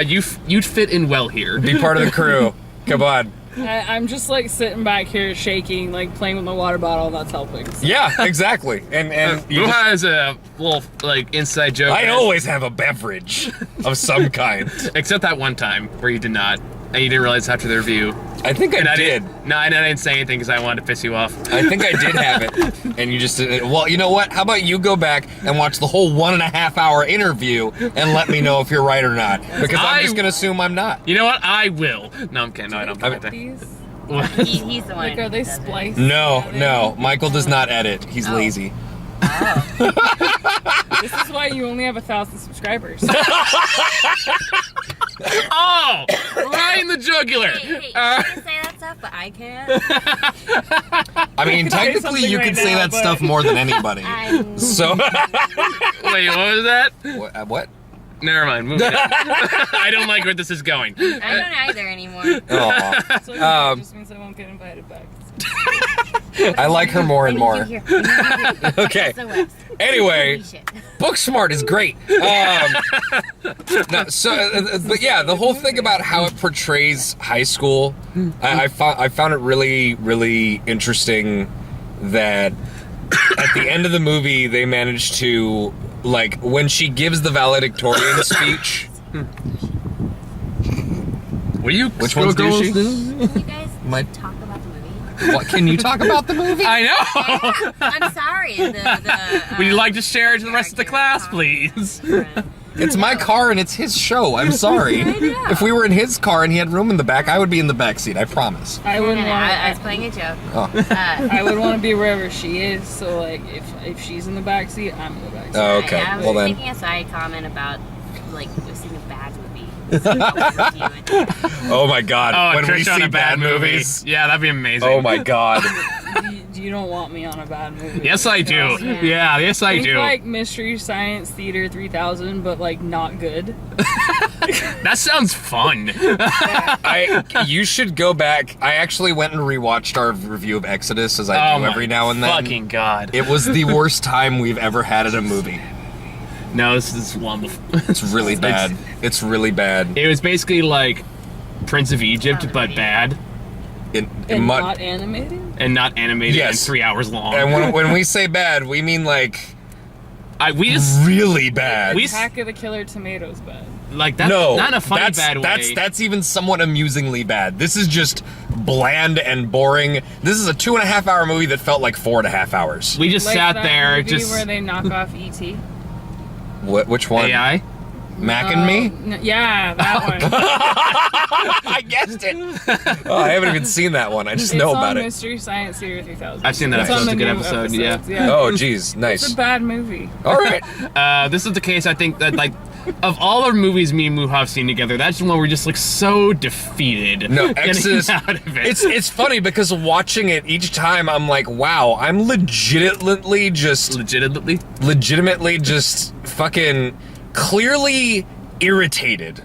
[SPEAKER 1] You'd fit in well here.
[SPEAKER 2] Be part of the crew. Come on.
[SPEAKER 3] I'm just like sitting back here shaking, like playing with my water bottle. That's helping. So.
[SPEAKER 2] Yeah, exactly. And you
[SPEAKER 1] Who
[SPEAKER 2] just,
[SPEAKER 1] has a little like inside joke?
[SPEAKER 2] I always have a beverage of some kind.
[SPEAKER 1] Except that one time where you did not, and you didn't realize after the review.
[SPEAKER 2] I think
[SPEAKER 1] And
[SPEAKER 2] I did.
[SPEAKER 1] No, and I didn't say anything because I wanted to piss you off.
[SPEAKER 2] I think I did have it, and you just didn't. Well, you know what? How about you go back and watch the whole 1.5 hour interview and let me know if you're right or not? Because I'm just gonna assume I'm not.
[SPEAKER 1] You know what? I will. No, I'm kidding. No, I don't think that.
[SPEAKER 3] These,
[SPEAKER 1] What?
[SPEAKER 4] He's the one.
[SPEAKER 3] like, are they
[SPEAKER 4] who does it.
[SPEAKER 3] spliced?
[SPEAKER 2] No. Michael does not edit. He's
[SPEAKER 4] Oh.
[SPEAKER 2] lazy.
[SPEAKER 3] This is why you only have 1,000 subscribers.
[SPEAKER 1] Oh! Right in the jugular!
[SPEAKER 4] Hey, she can say that stuff, but I can't.
[SPEAKER 2] I mean,
[SPEAKER 3] say
[SPEAKER 2] technically,
[SPEAKER 3] something
[SPEAKER 2] you
[SPEAKER 3] right
[SPEAKER 2] can say
[SPEAKER 3] now,
[SPEAKER 2] that
[SPEAKER 3] but-
[SPEAKER 2] stuff more than anybody.
[SPEAKER 4] I'm
[SPEAKER 2] So,
[SPEAKER 1] Wait, what was that?
[SPEAKER 2] what?
[SPEAKER 1] Never mind. Moving on. I don't like where this is going.
[SPEAKER 4] I don't either anymore.
[SPEAKER 2] Aw.
[SPEAKER 3] So it just means I won't get invited back.
[SPEAKER 2] I like her more and more.
[SPEAKER 4] Here.
[SPEAKER 2] Okay. Anyway, Booksmart is great. But yeah, the whole thing about how it portrays high school, I found it really, really interesting that at the end of the movie they managed to, like, when she gives the valedictorian speech.
[SPEAKER 1] Will you?
[SPEAKER 2] Which one's douchey?
[SPEAKER 4] Can you guys talk about the movie?
[SPEAKER 2] What, can you talk about the movie?
[SPEAKER 1] I know.
[SPEAKER 4] I'm sorry.
[SPEAKER 1] Would you like to share it to the rest of the class, please?
[SPEAKER 2] It's my car and it's his show. I'm sorry.
[SPEAKER 4] I know.
[SPEAKER 2] If we were in his car and he had room in the back, I would be in the back seat. I promise.
[SPEAKER 3] I wouldn't want.
[SPEAKER 4] I was playing a joke.
[SPEAKER 2] Oh.
[SPEAKER 3] I would want to be wherever she is. So like, if she's in the back seat, I'm in the back seat.
[SPEAKER 2] Oh, okay.
[SPEAKER 4] I was
[SPEAKER 2] Well then.
[SPEAKER 4] making a side comment about, like, seeing a bad movie.
[SPEAKER 2] Oh my God.
[SPEAKER 1] Oh,
[SPEAKER 2] when we
[SPEAKER 1] Trisha on
[SPEAKER 2] see
[SPEAKER 1] a bad movie.
[SPEAKER 2] movies.
[SPEAKER 1] Yeah, that'd be amazing.
[SPEAKER 2] Oh my God.
[SPEAKER 3] You don't want me on a bad movie.
[SPEAKER 1] Yes, I do. Yeah, yes, I
[SPEAKER 3] Think
[SPEAKER 1] do.
[SPEAKER 3] like Mystery Science Theater 3000, but like not good.
[SPEAKER 1] That sounds fun.
[SPEAKER 2] You should go back. I actually went and rewatched our review of Exodus, as I do every now and then.
[SPEAKER 1] Fucking God.
[SPEAKER 2] It was the worst time we've ever had at a movie.
[SPEAKER 1] No, this is wonderful.
[SPEAKER 2] It's really bad. It's really bad.
[SPEAKER 1] It was basically like Prince of Egypt, but bad.
[SPEAKER 3] And not animated?
[SPEAKER 1] And not animated
[SPEAKER 2] Yes.
[SPEAKER 1] and 3 hours long.
[SPEAKER 2] And when we say bad, we mean like
[SPEAKER 1] we just
[SPEAKER 2] really bad.
[SPEAKER 3] Attack of the Killer Tomatoes bad.
[SPEAKER 1] like that.
[SPEAKER 2] No,
[SPEAKER 1] not in a funny
[SPEAKER 2] that's,
[SPEAKER 1] bad way.
[SPEAKER 2] That's even somewhat amusingly bad. This is just bland and boring. This is a 2.5 hour movie that felt like 4.5 hours.
[SPEAKER 1] We just
[SPEAKER 3] Like
[SPEAKER 1] sat
[SPEAKER 3] that
[SPEAKER 1] there,
[SPEAKER 3] movie
[SPEAKER 1] just
[SPEAKER 3] where they knock off E.T.
[SPEAKER 2] Which one?
[SPEAKER 1] AI.
[SPEAKER 2] Mac and Me?
[SPEAKER 3] Yeah, that one.
[SPEAKER 2] I guessed it. Oh, I haven't even seen that one. I just know about
[SPEAKER 3] on
[SPEAKER 2] it.
[SPEAKER 3] Mystery Science Theater 3000.
[SPEAKER 1] I've seen that
[SPEAKER 3] It's
[SPEAKER 1] episode.
[SPEAKER 3] on
[SPEAKER 1] It's a
[SPEAKER 3] the
[SPEAKER 1] good
[SPEAKER 3] new
[SPEAKER 1] episode,
[SPEAKER 3] episodes,
[SPEAKER 1] yeah.
[SPEAKER 2] Oh, geez,
[SPEAKER 3] It's
[SPEAKER 2] nice.
[SPEAKER 3] a bad movie.
[SPEAKER 2] All right.
[SPEAKER 1] This is the case. I think that like of all our movies me and Muha have seen together, that's the one we're just like so defeated.
[SPEAKER 2] No,
[SPEAKER 1] getting
[SPEAKER 2] Exodus.
[SPEAKER 1] out of it.
[SPEAKER 2] It's funny because watching it each time, I'm like, wow, I'm legitimately just fucking clearly irritated.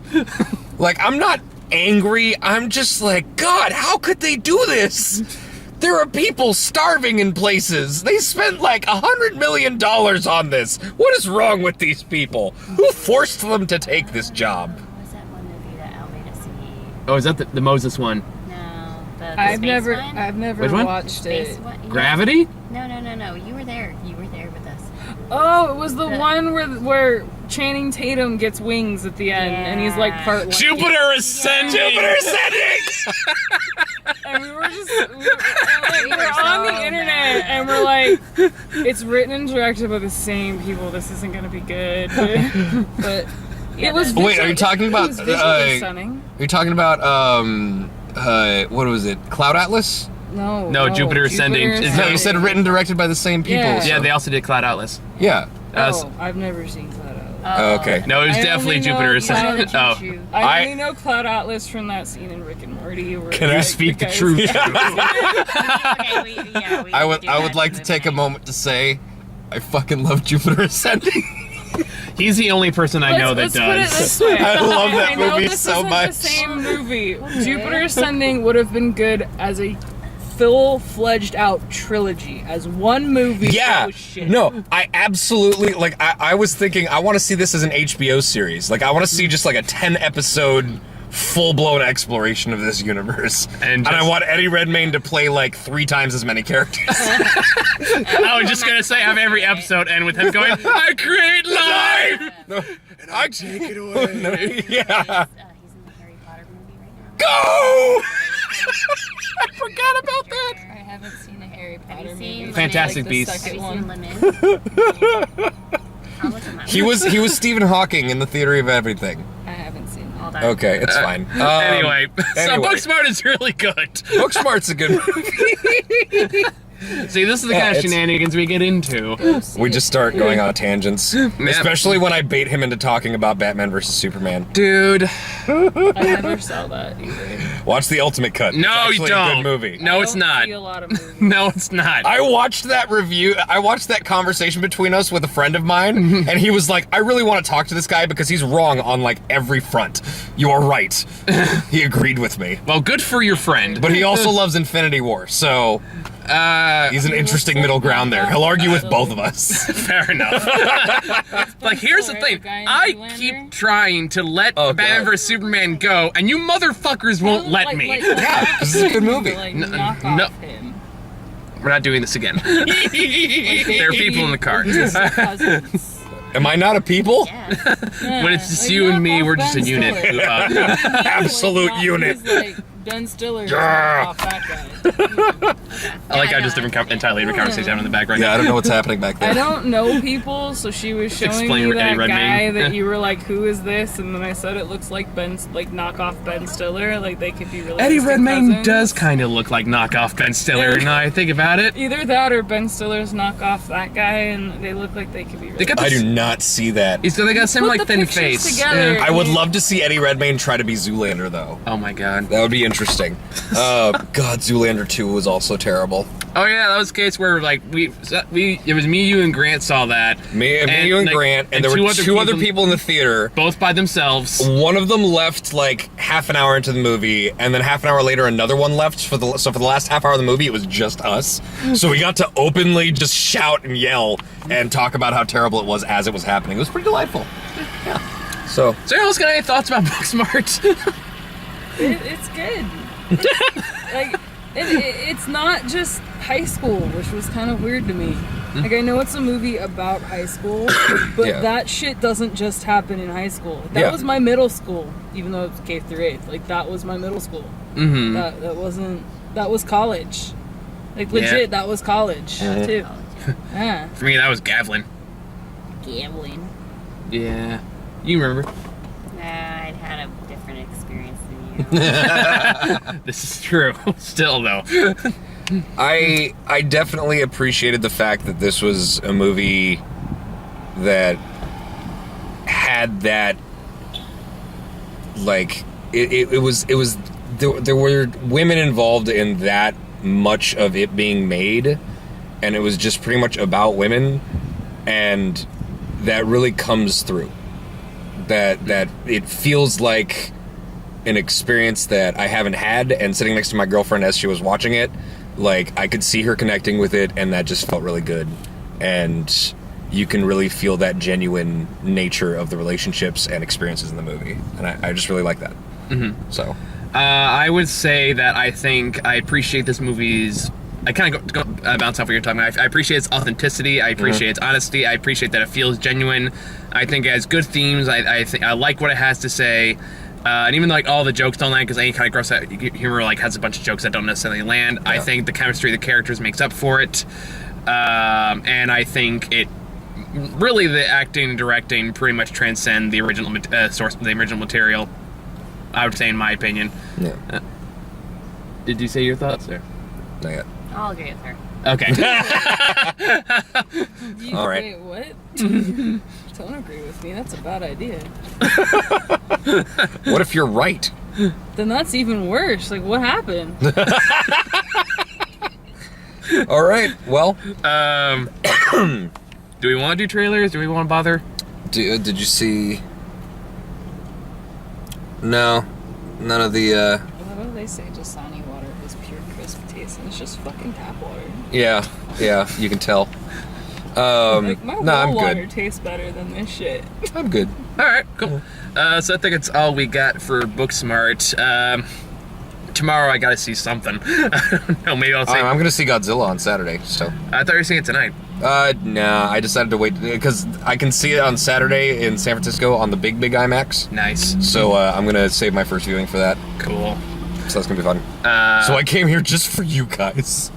[SPEAKER 2] Like, I'm not angry. I'm just like, God, how could they do this? There are people starving in places. They spent like $100 million on this. What is wrong with these people? Who forced them to take this job?
[SPEAKER 4] What was that one movie that Al made us see?
[SPEAKER 1] Oh, is that the Moses one?
[SPEAKER 4] No, the
[SPEAKER 3] I've
[SPEAKER 4] space
[SPEAKER 3] never
[SPEAKER 4] one?
[SPEAKER 1] Which one?
[SPEAKER 3] watched
[SPEAKER 4] Space
[SPEAKER 3] it.
[SPEAKER 4] one? Yeah.
[SPEAKER 1] Gravity?
[SPEAKER 4] No. You were there. You were there with us.
[SPEAKER 3] Oh, it was the one where Channing Tatum gets wings at the end, and he's like part light.
[SPEAKER 1] Jupiter Ascending.
[SPEAKER 2] Jupiter Ascending!
[SPEAKER 3] And we were on the internet, and we're like, it's written and directed by the same people. This isn't gonna be good, but it was.
[SPEAKER 2] Wait, are you talking about?
[SPEAKER 3] It was visually stunning.
[SPEAKER 2] Are you talking about what was it? Cloud Atlas?
[SPEAKER 1] No, Jupiter Ascending.
[SPEAKER 2] No, you said written and directed by the same people.
[SPEAKER 3] Yeah.
[SPEAKER 2] so-
[SPEAKER 1] Yeah, they also did Cloud Atlas.
[SPEAKER 2] Yeah.
[SPEAKER 3] Oh, I've never seen Cloud Atlas.
[SPEAKER 2] Oh, okay.
[SPEAKER 1] No, it was
[SPEAKER 3] I
[SPEAKER 1] definitely
[SPEAKER 3] only know
[SPEAKER 1] Jupiter Ascending.
[SPEAKER 3] Cloud
[SPEAKER 1] Oh,
[SPEAKER 3] I only know Cloud Atlas from that scene in Rick and Morty. Where
[SPEAKER 2] Can I
[SPEAKER 3] like,
[SPEAKER 1] speak the
[SPEAKER 3] guys-
[SPEAKER 1] truth?
[SPEAKER 2] I would like to take a moment to say, I fucking love Jupiter Ascending.
[SPEAKER 1] he's the only person I know that
[SPEAKER 3] Let's put it
[SPEAKER 1] does.
[SPEAKER 3] this way.
[SPEAKER 2] I love that
[SPEAKER 3] I know
[SPEAKER 2] movie
[SPEAKER 3] this
[SPEAKER 2] so
[SPEAKER 3] isn't
[SPEAKER 2] much.
[SPEAKER 3] the same movie. Jupiter Ascending would have been good as a full-fledged out trilogy, as one movie.
[SPEAKER 2] Yeah.
[SPEAKER 3] Oh, shit.
[SPEAKER 2] No, I absolutely, like, I was thinking, I want to see this as an HBO series. Like, I want to see just like a 10-episode full-blown exploration of this universe. And I want Eddie Redmayne to play like 3 times as many characters.
[SPEAKER 1] I was just gonna say, have every episode end with him going, "I create life."
[SPEAKER 2] No, and I take it away. Yeah.
[SPEAKER 4] He's in the Harry Potter movie right now.
[SPEAKER 2] Go! I forgot about that.
[SPEAKER 3] I haven't seen a Harry
[SPEAKER 4] Have
[SPEAKER 3] Potter
[SPEAKER 4] you
[SPEAKER 3] movie.
[SPEAKER 4] seen
[SPEAKER 1] Fantastic
[SPEAKER 3] Like the
[SPEAKER 1] Beasts.
[SPEAKER 4] Have
[SPEAKER 3] second
[SPEAKER 4] you
[SPEAKER 3] one.
[SPEAKER 4] seen Lemon? I'll look him up.
[SPEAKER 2] He was Stephen Hawking in The Theory of Everything.
[SPEAKER 3] I haven't seen that.
[SPEAKER 4] Hold on.
[SPEAKER 2] Okay, it's fine.
[SPEAKER 1] Anyway, so
[SPEAKER 2] anyway.
[SPEAKER 1] Booksmart is really good.
[SPEAKER 2] Booksmart's a good movie.
[SPEAKER 1] See, this is the
[SPEAKER 2] Yeah,
[SPEAKER 1] kind of
[SPEAKER 2] it's-
[SPEAKER 1] shenanigans we get into.
[SPEAKER 2] We just start going on tangents. Especially when I bait him into talking about Batman versus Superman.
[SPEAKER 1] Dude,
[SPEAKER 3] I never saw that either.
[SPEAKER 2] Watch the Ultimate Cut.
[SPEAKER 1] no,
[SPEAKER 2] it's
[SPEAKER 1] you
[SPEAKER 2] actually
[SPEAKER 1] don't.
[SPEAKER 2] a good movie.
[SPEAKER 1] No, it's
[SPEAKER 3] I don't
[SPEAKER 1] not.
[SPEAKER 3] see a lot of movies.
[SPEAKER 1] No, it's not.
[SPEAKER 2] I watched that review. I watched that conversation between us with a friend of mine, and he was like, I really want to talk to this guy because he's wrong on like every front. You are right. He agreed with me.
[SPEAKER 1] Well, good for your friend.
[SPEAKER 2] But he also loves Infinity War, so He's an interesting middle ground there. He'll argue with both of us.
[SPEAKER 1] Fair enough. Like, here's the thing. I keep trying to let Batman vs Superman go, and you motherfuckers won't let me.
[SPEAKER 2] Yeah, this is a good movie.
[SPEAKER 3] Knock
[SPEAKER 1] No.
[SPEAKER 3] off him.
[SPEAKER 1] We're not doing this again. There are people in the car.
[SPEAKER 3] Cousins.
[SPEAKER 2] Am I not a people?
[SPEAKER 4] Yeah.
[SPEAKER 1] When it's just you and me, we're just a unit.
[SPEAKER 2] Absolute unit.
[SPEAKER 3] Like Ben Stiller is
[SPEAKER 2] Yeah.
[SPEAKER 3] off that guy.
[SPEAKER 1] I like
[SPEAKER 4] Yeah,
[SPEAKER 1] how just entirely different conversation happening in the back right
[SPEAKER 2] Yeah,
[SPEAKER 1] now.
[SPEAKER 2] I don't know what's happening back
[SPEAKER 3] I
[SPEAKER 2] there.
[SPEAKER 3] don't know people, so she was showing
[SPEAKER 1] Explain
[SPEAKER 3] me that
[SPEAKER 1] Eddie Redmayne.
[SPEAKER 3] guy that
[SPEAKER 1] Yeah.
[SPEAKER 3] you were like, who is this? And then I said it looks like knockoff Ben Stiller. Like they could be really
[SPEAKER 1] Eddie
[SPEAKER 3] distant
[SPEAKER 1] Redmayne
[SPEAKER 3] cousins.
[SPEAKER 1] does kind of look like knockoff Ben Stiller, now I think about it.
[SPEAKER 3] Either that or Ben Stiller's knockoff that guy, and they look like they could be really
[SPEAKER 1] They got
[SPEAKER 2] I
[SPEAKER 1] this,
[SPEAKER 2] do not see that.
[SPEAKER 1] they got a similar
[SPEAKER 3] Put the
[SPEAKER 1] thin
[SPEAKER 3] pictures
[SPEAKER 1] face.
[SPEAKER 3] together.
[SPEAKER 1] Yeah.
[SPEAKER 2] I would love to see Eddie Redmayne try to be Zoolander, though.
[SPEAKER 1] Oh my god.
[SPEAKER 2] That would be interesting. God, Zoolander 2 was also terrible.
[SPEAKER 1] Oh yeah, that was the case where like it was me, you, and Grant saw that.
[SPEAKER 2] Me, you, and
[SPEAKER 1] like,
[SPEAKER 2] Grant, and there were two other people in the theater.
[SPEAKER 1] both by themselves.
[SPEAKER 2] One of them left like half an hour into the movie, and then half an hour later, another one left. For the last half hour of the movie, it was just us. So we got to openly just shout and yell and talk about how terrible it was as it was happening. It was pretty delightful. Yeah. So
[SPEAKER 1] So anyone else got any thoughts about Booksmart?
[SPEAKER 3] It's good. It's not just high school, which was kind of weird to me. Like, I know it's a movie about high school, but
[SPEAKER 2] Yeah.
[SPEAKER 3] that shit doesn't just happen in high school. That
[SPEAKER 2] Yeah.
[SPEAKER 3] was my middle school, even though it's K through 8th. Like, that was my middle school.
[SPEAKER 1] Mm-hmm.
[SPEAKER 3] That was college. Like, legit,
[SPEAKER 1] Yeah.
[SPEAKER 3] that was college, too. Yeah.
[SPEAKER 1] For me, that was Gavlin.
[SPEAKER 3] Gambling.
[SPEAKER 1] Yeah. You remember?
[SPEAKER 4] Nah, I'd had a different experience than you.
[SPEAKER 1] This is true. Still though.
[SPEAKER 2] I definitely appreciated the fact that this was a movie that had that, like, it was there were women involved in that much of it being made, and it was just pretty much about women, and that really comes through. That it feels like an experience that I haven't had, and sitting next to my girlfriend as she was watching it, like, I could see her connecting with it, and that just felt really good. And you can really feel that genuine nature of the relationships and experiences in the movie, and I just really like that. Mm-hmm. So
[SPEAKER 1] I would say that I think I appreciate this movie's. I kind of bounce off what you're talking about. I appreciate its authenticity. I appreciate its honesty. I appreciate that it feels genuine. I think it has good themes. I think I like what it has to say. And even though, like, all the jokes don't land, because any kind of gross out humor like has a bunch of jokes that don't necessarily land, I think the chemistry of the characters makes up for it. And I think it really, the acting and directing pretty much transcend the original source, the original material. I would say, in my opinion.
[SPEAKER 2] yeah,
[SPEAKER 1] Did you say your thoughts there?
[SPEAKER 2] not yet.
[SPEAKER 4] I'll agree with her.
[SPEAKER 1] Okay.
[SPEAKER 2] All right.
[SPEAKER 3] Wait, what? Don't agree with me. That's a bad idea.
[SPEAKER 2] What if you're right?
[SPEAKER 3] Then that's even worse. Like, what happened?
[SPEAKER 2] All right. Well,
[SPEAKER 1] Do we want to do trailers? Do we want to bother?
[SPEAKER 2] did you see? No, none of the.
[SPEAKER 3] What do they say? Dasani water has pure crisp taste, and it's just fucking tap water.
[SPEAKER 2] Yeah, you can tell.
[SPEAKER 3] Like, my
[SPEAKER 2] No, I'm
[SPEAKER 3] well water
[SPEAKER 2] good.
[SPEAKER 3] tastes better than this shit.
[SPEAKER 2] I'm good.
[SPEAKER 1] All right, cool. So I think it's all we got for Booksmart. Tomorrow I gotta see something. I don't know, maybe I'll say.
[SPEAKER 2] I'm gonna see Godzilla on Saturday. So.
[SPEAKER 1] I thought you were seeing it tonight.
[SPEAKER 2] Nah. I decided to wait because I can see it on Saturday in San Francisco on the big IMAX.
[SPEAKER 1] Nice.
[SPEAKER 2] So I'm gonna save my first viewing for that.
[SPEAKER 1] Cool.
[SPEAKER 2] So that's gonna be fun. So I came here just for you guys.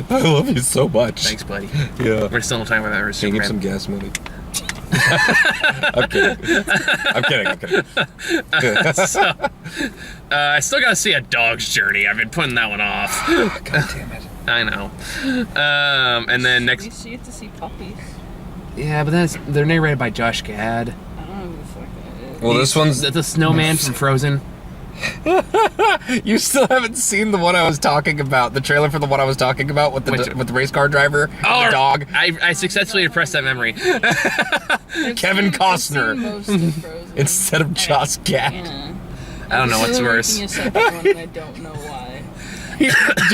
[SPEAKER 2] I love you so much.
[SPEAKER 1] Thanks, buddy.
[SPEAKER 2] Yeah.
[SPEAKER 1] We're still talking about that.
[SPEAKER 2] Can you give some gas money? I'm kidding. I'm kidding.
[SPEAKER 1] So, I still gotta see A Dog's Journey. I've been putting that one off.
[SPEAKER 2] God damn it.
[SPEAKER 1] I know. And then
[SPEAKER 3] At
[SPEAKER 1] next.
[SPEAKER 3] least you get to see puppies.
[SPEAKER 1] Yeah, but then they're narrated by Josh Gad.
[SPEAKER 3] I don't know who the fuck that is.
[SPEAKER 2] Well, this one's.
[SPEAKER 1] The snowman from Frozen.
[SPEAKER 2] You still haven't seen the one I was talking about. The trailer for the one I was talking about with the race car driver, and the dog.
[SPEAKER 1] I successfully repressed that memory.
[SPEAKER 2] Kevin
[SPEAKER 3] I've
[SPEAKER 2] Costner.
[SPEAKER 3] seen most of Frozen.
[SPEAKER 2] Instead of Josh Gad.
[SPEAKER 3] Yeah.
[SPEAKER 1] I don't know what's
[SPEAKER 3] Still
[SPEAKER 1] worse.
[SPEAKER 3] making a second one, and I don't know why.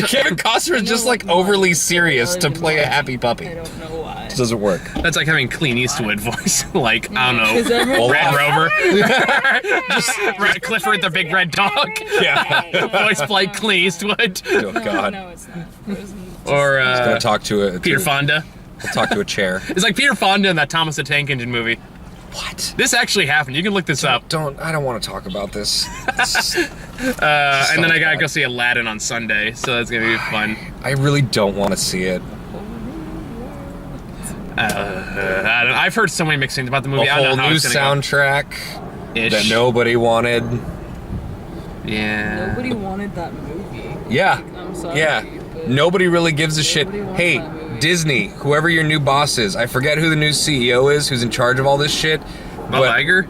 [SPEAKER 2] Kevin Costner is just like overly serious to play a happy
[SPEAKER 3] I
[SPEAKER 2] puppy.
[SPEAKER 3] don't know why.
[SPEAKER 2] It doesn't work.
[SPEAKER 1] That's like having Clint Eastwood voice. Like, I don't
[SPEAKER 3] 'Cause
[SPEAKER 1] know,
[SPEAKER 3] everyone-
[SPEAKER 1] Red Rover. Just Clifford the big red dog.
[SPEAKER 2] Yeah.
[SPEAKER 1] Voice played Clint Eastwood.
[SPEAKER 2] Oh God.
[SPEAKER 3] No, it's not. Frozen.
[SPEAKER 1] Or
[SPEAKER 2] Gonna talk to a
[SPEAKER 1] Peter Fonda.
[SPEAKER 2] We'll talk to a chair.
[SPEAKER 1] It's like Peter Fonda in that Thomas the Tank Engine movie.
[SPEAKER 2] What?
[SPEAKER 1] This actually happened. You can look this up.
[SPEAKER 2] I don't want to talk about this.
[SPEAKER 1] And then I gotta go see Aladdin on Sunday, so that's gonna be fun.
[SPEAKER 2] I really don't want to see it.
[SPEAKER 1] I've heard so many mixed things about the movie.
[SPEAKER 2] A
[SPEAKER 1] I don't
[SPEAKER 2] whole
[SPEAKER 1] know how
[SPEAKER 2] new
[SPEAKER 1] it's gonna
[SPEAKER 2] soundtrack
[SPEAKER 1] go.
[SPEAKER 2] that nobody wanted.
[SPEAKER 1] Yeah.
[SPEAKER 3] Nobody wanted that movie.
[SPEAKER 2] Yeah.
[SPEAKER 3] I'm sorry.
[SPEAKER 2] Yeah.
[SPEAKER 3] but
[SPEAKER 2] Nobody really gives a shit.
[SPEAKER 3] Nobody wants
[SPEAKER 2] Hey,
[SPEAKER 3] that movie.
[SPEAKER 2] Disney, whoever your new boss is, I forget who the new CEO is, who's in charge of all this shit.
[SPEAKER 1] Bob Iger?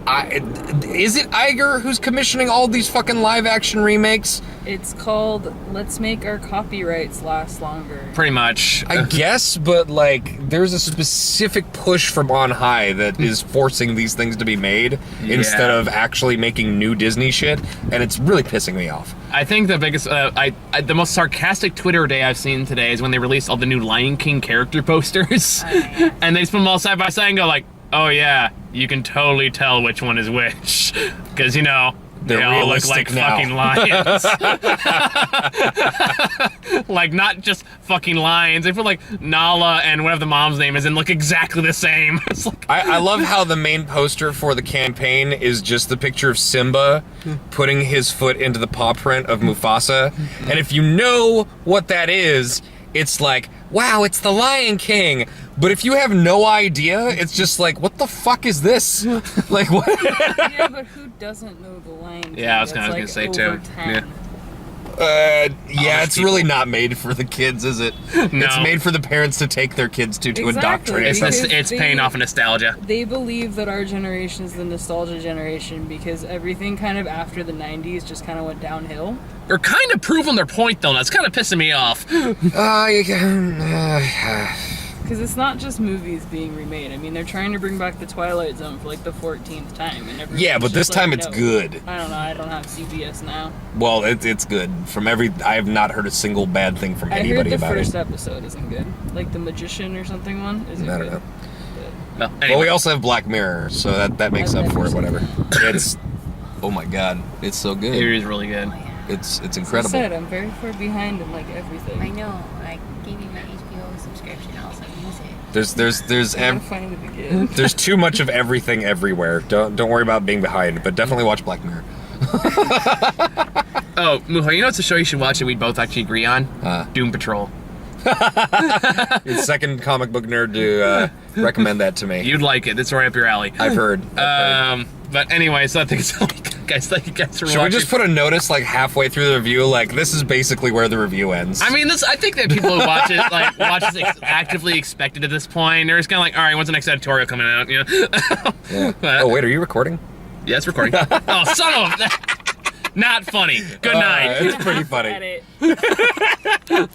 [SPEAKER 2] Is it Iger who's commissioning all these fucking live action remakes?
[SPEAKER 3] It's called Let's Make Our Copyrights Last Longer.
[SPEAKER 1] Pretty much.
[SPEAKER 2] I guess, but like, there's a specific push from on high that is forcing these things to be made instead of actually making new Disney shit, and it's really pissing me off.
[SPEAKER 1] I think the biggest, the most sarcastic Twitter day I've seen today is when they released all the new Lion King character posters, and they just put them all side by side and go like, "Oh yeah, you can totally tell which one is which, because you know." They
[SPEAKER 2] They're
[SPEAKER 1] all look like
[SPEAKER 2] realistic now.
[SPEAKER 1] fucking lions. Like, not just fucking lions. They put, like, Nala and whatever the mom's name is and look exactly the same. It's like,
[SPEAKER 2] I love how the main poster for the campaign is just the picture of Simba putting his foot into the paw print of Mufasa. And if you know what that is, it's like, wow, it's the Lion King. But if you have no idea, it's just like, what the fuck is this? Like, what?
[SPEAKER 3] Yeah, but who doesn't know the Lion King?
[SPEAKER 1] Yeah, I was
[SPEAKER 3] That's,
[SPEAKER 1] gonna say,
[SPEAKER 3] like,
[SPEAKER 1] too.
[SPEAKER 3] over 10.
[SPEAKER 2] Yeah, it's really not made for the kids, is it?
[SPEAKER 1] No.
[SPEAKER 2] It's made for the parents to take their kids to
[SPEAKER 3] Exactly.
[SPEAKER 2] indoctrinate
[SPEAKER 1] it's,
[SPEAKER 2] them.
[SPEAKER 3] Because
[SPEAKER 1] it's paying off a nostalgia.
[SPEAKER 3] They believe that our generation is the nostalgia generation because everything kind of after the 90s just kind of went downhill.
[SPEAKER 1] They're kind of proving their point, though, and that's kind of pissing me off.
[SPEAKER 3] Because it's not just movies being remade. I mean, they're trying to bring back the Twilight Zone for like the 14th time. And everyone's
[SPEAKER 2] Yeah, but this
[SPEAKER 3] just like,
[SPEAKER 2] time it's
[SPEAKER 3] no.
[SPEAKER 2] good.
[SPEAKER 3] I don't know. I don't have CBS now.
[SPEAKER 2] Well, it's good. I have not heard a single bad thing from
[SPEAKER 3] I heard
[SPEAKER 2] anybody
[SPEAKER 3] the
[SPEAKER 2] about
[SPEAKER 3] first
[SPEAKER 2] it.
[SPEAKER 3] episode isn't good. Like the Magician or something one isn't
[SPEAKER 2] I don't
[SPEAKER 3] good.
[SPEAKER 2] know.
[SPEAKER 1] Well,
[SPEAKER 2] Well,
[SPEAKER 1] anyway.
[SPEAKER 2] we also have Black Mirror, so that makes
[SPEAKER 3] I've
[SPEAKER 2] up for
[SPEAKER 3] never
[SPEAKER 2] it.
[SPEAKER 3] seen
[SPEAKER 2] Whatever. It's oh my god, it's so
[SPEAKER 1] It
[SPEAKER 2] good.
[SPEAKER 1] is really good.
[SPEAKER 2] It's
[SPEAKER 3] As I
[SPEAKER 2] incredible.
[SPEAKER 3] said, I'm very far behind in like everything.
[SPEAKER 4] I know. I gave you my HBO subscription. Also use it.
[SPEAKER 2] There's
[SPEAKER 3] I gotta find it again.
[SPEAKER 2] there's too much of everything everywhere. Don't worry about being behind, but definitely watch Black Mirror.
[SPEAKER 1] Oh, Muho, you know what's a show you should watch that we both actually agree on? Doom Patrol.
[SPEAKER 2] You're the second comic book nerd to recommend that to me.
[SPEAKER 1] You'd like it. It's right up your alley.
[SPEAKER 2] I've heard.
[SPEAKER 1] But anyway, so I think it's guys, thank you guys for
[SPEAKER 2] Should we
[SPEAKER 1] watching.
[SPEAKER 2] just put a notice like halfway through the review, like this is basically where the review ends?
[SPEAKER 1] I mean, I think that people who watch it, actively expected at this point. They're just kind of like, all right, when's the next editorial coming out? You know?
[SPEAKER 2] Yeah.
[SPEAKER 1] But-
[SPEAKER 2] Oh wait, are you recording?
[SPEAKER 1] Yeah, it's recording. Oh, son of a... Not funny. Good night.
[SPEAKER 2] It's pretty funny.
[SPEAKER 3] Edit.